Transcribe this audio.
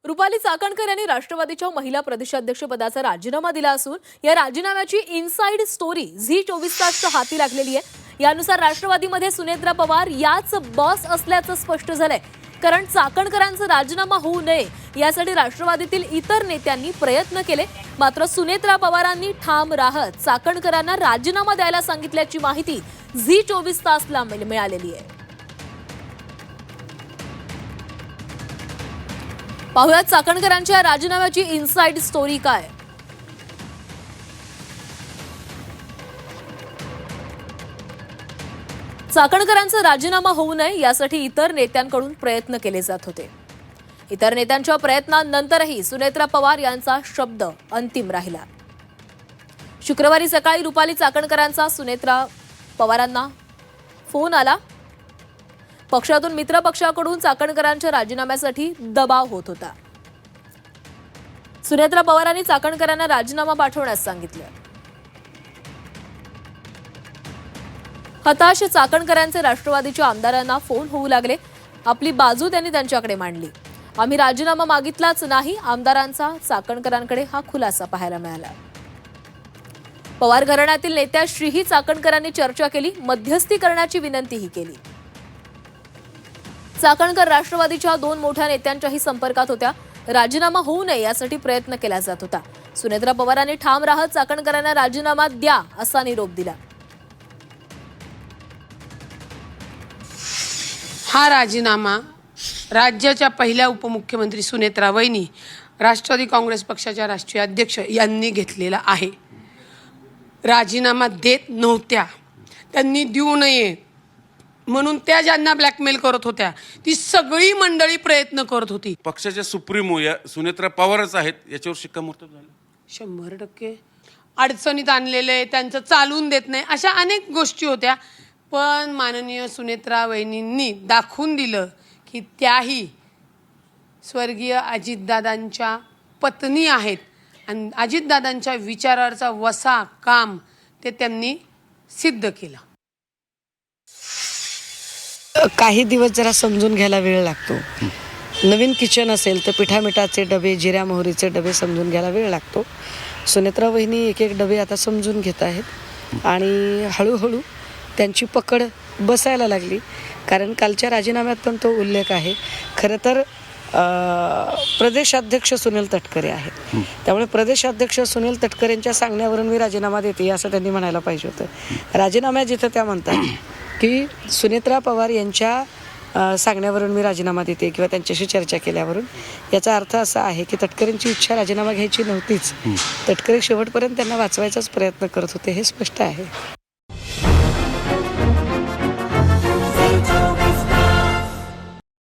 रुपाली चाकणकर यांनी राष्ट्रवादीच्या महिला प्रदेशाध्यक्षपदाचा राजीनामा दिला असून या राजीनाम्याची इनसाइड स्टोरी झी24 तासच्या हाती लागलेली आहे। यानुसार राष्ट्रवादीमध्ये सुनेत्रा पवार याच बॉस असल्याचं स्पष्ट झालंय। कारण चाकणकरांचा राजीनामा होऊ नये यासाठी राष्ट्रवादीतील इतर नेत्यांनी प्रयत्न केले, मात्र सुनेत्रा पवारांनी ठाम राहत चाकणकरांना राजीनामा द्यायला सांगितल्याची माहिती झी24 तासला मिळालेली आहे। पाहुयात चाकणकरांच्या राजीनाम्याची इनसाइड स्टोरी काय। चाकणकरांचा राजीनामा होऊ नये यासाठी इतर नेत्यांकडून प्रयत्न केले जात होते। इतर नेत्यांच्या प्रयत्नांनंतरही सुनेत्रा पवार यांचा शब्द अंतिम राहिला। शुक्रवारी सकाळी रुपाली चाकणकरांचा सुनेत्रा पवारांना फोन आला। पक्षातून मित्र पक्षाकडून चाकणकरांच्या राजीनाम्यासाठी दबाव होत होता। सुनेत्रा पवारांनी चाकणकरांना राजीनामा पाठवण्यास सांगितलं। हताश चाकणकरांचे राष्ट्रवादीच्या आमदारांना फोन होऊ लागले। आपली बाजू त्यांनी त्यांच्याकडे मांडली। आम्ही राजीनामा मागितलाच नाही, आमदारांचा चाकणकरांकडे हा खुलासा पाहायला मिळाला। पवार घराण्यातील नेत्याशीही चाकणकरांनी चर्चा केली, मध्यस्थी करण्याची विनंतीही केली। चाकणकर राष्ट्रवादीच्या 2 मोठ्या नेत्यांच्याही संपर्कात होत्या। राजीनामा होऊ नये यासाठी प्रयत्न केला जात होता। सुनेत्रा पवारांनी ठाम राहत चाकणकरांना राजीनामा द्या असा निरोप दिला। हा राजीनामा राज्याच्या पहिल्या उपमुख्यमंत्री सुनेत्रा वहिनी राष्ट्रवादी काँग्रेस पक्षाच्या राष्ट्रीय अध्यक्ष यांनी घेतलेला आहे। राजीनामा देत नव्हत्या, त्यांनी देऊ नये म्हणून त्या ज्यांना ब्लॅकमेल करत होत्या ती सगळी मंडळी प्रयत्न करत होती। पक्षाच्या सुप्रीमो या सुनेत्रा पवारच आहेत, याच्यावर शिक्कामोर्तब झालं। 100% अडचणीत आणलेले, त्यांचं चालून देत नाही, अशा अनेक गोष्टी होत्या। पण माननीय सुनेत्रा वहिनींनी दाखवून दिलं की त्याही स्वर्गीय अजितदादांच्या पत्नी आहेत आणि अजितदादांच्या विचाराचा वसा काम ते त्यांनी सिद्ध केलं। काही दिवस जरा समजून घ्यायला वेळ लागतो। नवीन किचन असेल तर पिठामिठाचे डबे, जिऱ्या मोहरीचे डबे समजून घ्यायला वेळ लागतो। सुनेत्रा वहिनी एक एक डबे आता समजून घेत आहेत आणि हळूहळू त्यांची पकड बसायला लागली। कारण कालच्या राजीनाम्यात पण तो उल्लेख आहे। खरं तर प्रदेशाध्यक्ष सुनील तटकरे आहेत, त्यामुळे प्रदेशाध्यक्ष सुनील तटकरेंच्या सांगण्यावरून मी राजीनामा देते असं त्यांनी म्हणायला पाहिजे होतं। राजीनाम्यात जिथं त्या म्हणतात की सुनेत्रा पवार यांच्या सांगण्यावरून मी राजीनामा देते किंवा त्यांच्याशी चर्चा केल्यावरून, याचा अर्थ असा आहे की तटकरेंची इच्छा राजीनामा घ्यायची नव्हतीच। तटकरे शेवटपर्यंत त्यांना वाचवायचाच प्रयत्न करत होते, हे स्पष्ट आहे।